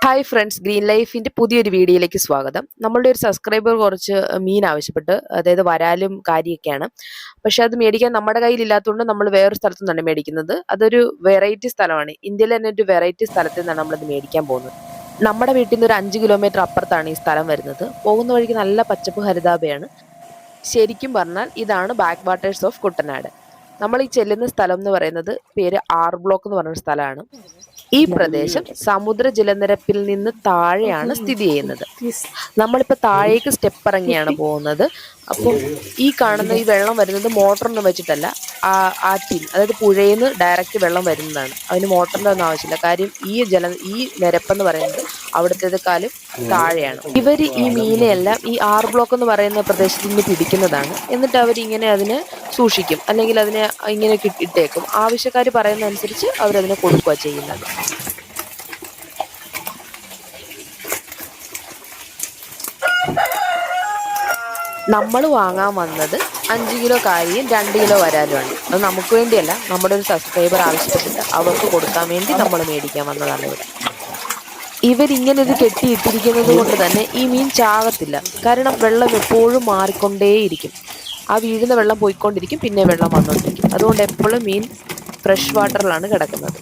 Hi friends, green ലൈഫിന്റെ പുതിയൊരു വീഡിയോയിലേക്ക് സ്വാഗതം. നമ്മളുടെ ഒരു സബ്സ്ക്രൈബർ കുറച്ച് മീൻ ആവശ്യപ്പെട്ട്, അതായത് വരാലും കാര്യമൊക്കെയാണ്. പക്ഷെ അത് മേടിക്കാൻ നമ്മുടെ കയ്യിലില്ലാത്തതുകൊണ്ട് നമ്മൾ വേറൊരു സ്ഥലത്തു നിന്നാണ് മേടിക്കുന്നത്. അതൊരു വെറൈറ്റി സ്ഥലമാണ്. ഇന്ത്യയിൽ തന്നെ ഒരു വെറൈറ്റി സ്ഥലത്ത് നിന്നാണ് നമ്മളത് മേടിക്കാൻ പോകുന്നത്. നമ്മുടെ വീട്ടിൽ നിന്ന് ഒരു 5 കിലോമീറ്റർ അപ്പുറത്താണ് ഈ സ്ഥലം വരുന്നത്. പോകുന്ന വഴിക്ക് നല്ല പച്ചപ്പ് ഹരിതാഭയാണ്. ശരിക്കും പറഞ്ഞാൽ ഇതാണ് ബാക്ക് വാട്ടേഴ്സ് ഓഫ് കുട്ടനാട്. നമ്മൾ ഈ ചെല്ലുന്ന സ്ഥലം എന്ന് പറയുന്നത് പേര് ആർ ബ്ലോക്ക് എന്ന് പറഞ്ഞ സ്ഥലമാണ്. ഈ പ്രദേശം സമുദ്ര ജലനിരപ്പിൽ നിന്ന് താഴെയാണ് സ്ഥിതി ചെയ്യുന്നത്. നമ്മളിപ്പോൾ താഴേക്ക് സ്റ്റെപ്പ് ഇറങ്ങിയാണ് പോകുന്നത്. അപ്പോൾ ഈ കാണുന്ന ഈ വെള്ളം വരുന്നത് മോട്ടറൊന്നും വെച്ചിട്ടല്ല, ആറ്റിൽ, അതായത് പുഴയിൽ നിന്ന് ഡയറക്റ്റ് വെള്ളം വരുന്നതാണ്. അതിന് മോട്ടറിൻ്റെ ഒന്നും ആവശ്യമില്ല. കാര്യം ഈ നിരപ്പെന്ന് പറയുന്നത് അവിടുത്തേക്കാളും താഴെയാണ്. ഇവർ ഈ മീനെയെല്ലാം ഈ ആർ ബ്ലോക്ക് എന്ന് പറയുന്ന പ്രദേശത്ത് നിന്ന് പിടിക്കുന്നതാണ്. എന്നിട്ട് അവരിങ്ങനെ അതിനെ സൂക്ഷിക്കും, അല്ലെങ്കിൽ അതിനെ ഇങ്ങനെ ഇട്ടേക്കും. ആവശ്യക്കാർ പറയുന്ന അനുസരിച്ച് അവരതിനെ കൊടുക്കുക ചെയ്യുന്നത്. നമ്മൾ വാങ്ങാൻ വന്നത് 5 കിലോ കാരിയും 2 കിലോ വരാലുമാണ്. അത് നമുക്ക് വേണ്ടിയല്ല, നമ്മുടെ ഒരു സബ്സ്ക്രൈബർ ആവശ്യപ്പെട്ടിട്ട് അവർക്ക് കൊടുക്കാൻ വേണ്ടി നമ്മൾ മേടിക്കാൻ വന്നതാണ് ഇവിടെ. ഇവരിങ്ങനെ ഇത് കെട്ടിയിട്ടിരിക്കുന്നത് കൊണ്ട് തന്നെ ഈ മീൻ ചാകത്തില്ല. കാരണം വെള്ളം എപ്പോഴും മാറിക്കൊണ്ടേയിരിക്കും. ആ വീഴുന്ന വെള്ളം പോയിക്കൊണ്ടിരിക്കും, പിന്നെ വെള്ളം വന്നുകൊണ്ടിരിക്കും. അതുകൊണ്ട് എപ്പോഴും മീൻ ഫ്രഷ് വാട്ടറിലാണ് കിടക്കുന്നത്.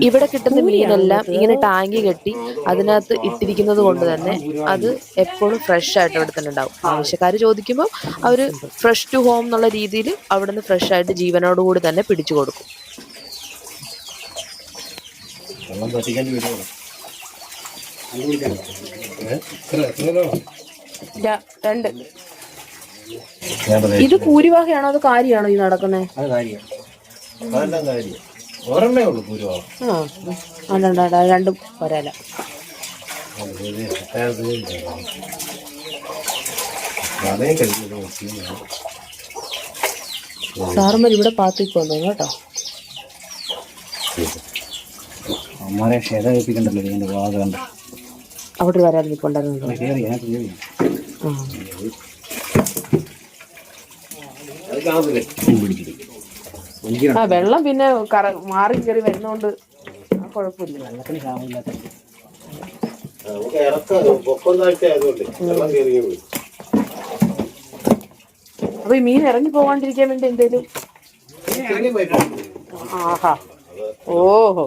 ഇവിടെ കിട്ടുന്ന മീനെല്ലാം ഇങ്ങനെ ടാങ്കി കെട്ടി അതിനകത്ത് ഇട്ടിരിക്കുന്നത് കൊണ്ട് തന്നെ അത് എപ്പോഴും ഫ്രഷ് ആയിട്ട് ഇവിടെ തന്നെ ഉണ്ടാവും. ആവശ്യക്കാർ ചോദിക്കുമ്പോൾ അവർ ഫ്രഷ് ടു ഹോം എന്നുള്ള രീതിയിൽ അവിടുന്ന് ഫ്രഷ് ആയിട്ട് ജീവനോടുകൂടി തന്നെ പിടിച്ചു കൊടുക്കും. ഇത് പൂരിവാഹയാണോ അത് കാര്യമാണോ ഈ നടക്കുന്നത്? രണ്ടും ഒരല. സാറുമാർ ഇവിടെ പാത്തേക്ക് വന്നു കേട്ടോ. അവിടെ വരാൻ നിൽക്കൊണ്ടായിരുന്നു. ആ വെള്ളം പിന്നെ മാറി കയറി വരുന്നോണ്ട് കുഴപ്പമില്ല. അപ്പൊ ഈ മീൻ ഇറങ്ങി പോകാണ്ടിരിക്കാൻ വേണ്ടി എന്തേലും. ആഹാ, ഓഹോ,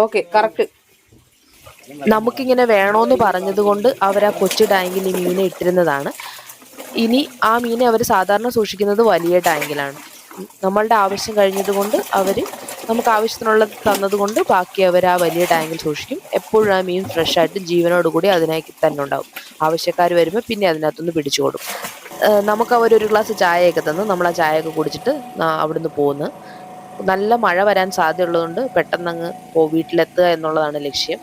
ഓക്കെ, കറക്റ്റ്. നമുക്കിങ്ങനെ വേണോന്ന് പറഞ്ഞത് കൊണ്ട് അവർ ആ കൊച്ചു ടാങ്കിൽ ഈ മീനെ ഇട്ടിരുന്നതാണ്. ഇനി ആ മീനെ അവർ സാധാരണ സൂക്ഷിക്കുന്നത് വലിയ ടാങ്കിലാണ്. നമ്മളുടെ ആവശ്യം കഴിഞ്ഞത് കൊണ്ട് അവർ നമുക്ക് ആവശ്യത്തിനുള്ളത് തന്നത് കൊണ്ട് ബാക്കി അവർ ആ വലിയ ടാങ്കിൽ സൂക്ഷിക്കും. എപ്പോഴും ആ മീൻ ഫ്രഷ് ആയിട്ട് ജീവനോടുകൂടി അതിനായി തന്നെ ഉണ്ടാവും. ആവശ്യക്കാർ വരുമ്പോൾ പിന്നെ അതിനകത്തുനിന്ന് പിടിച്ചു കൊടുക്കും. നമുക്ക് അവരൊരു ഗ്ലാസ് ചായയൊക്കെ തന്ന് നമ്മൾ ആ ചായയൊക്കെ കുടിച്ചിട്ട് അവിടുന്ന് പോകുന്നു. നല്ല മഴ വരാൻ സാധ്യതയുള്ളതുകൊണ്ട് പെട്ടെന്നങ്ങ് വീട്ടിലെത്തുക എന്നുള്ളതാണ് ലക്ഷ്യം.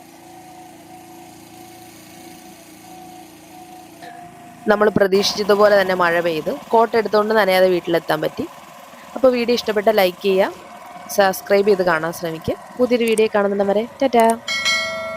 നമ്മൾ പ്രതീക്ഷിച്ചതുപോലെ തന്നെ മഴ പെയ്ത് കോട്ട എടുത്തുകൊണ്ട് നനയാതെ വീട്ടിലെത്താൻ പറ്റി. അപ്പോൾ വീഡിയോ ഇഷ്ടപ്പെട്ട ലൈക്ക് ചെയ്യുക, സബ്സ്ക്രൈബ് ചെയ്ത് കാണാൻ ശ്രമിക്കുക. പുതിയൊരു വീഡിയോ കാണുന്നുണ്ട് വരെ ടാറ്റാ.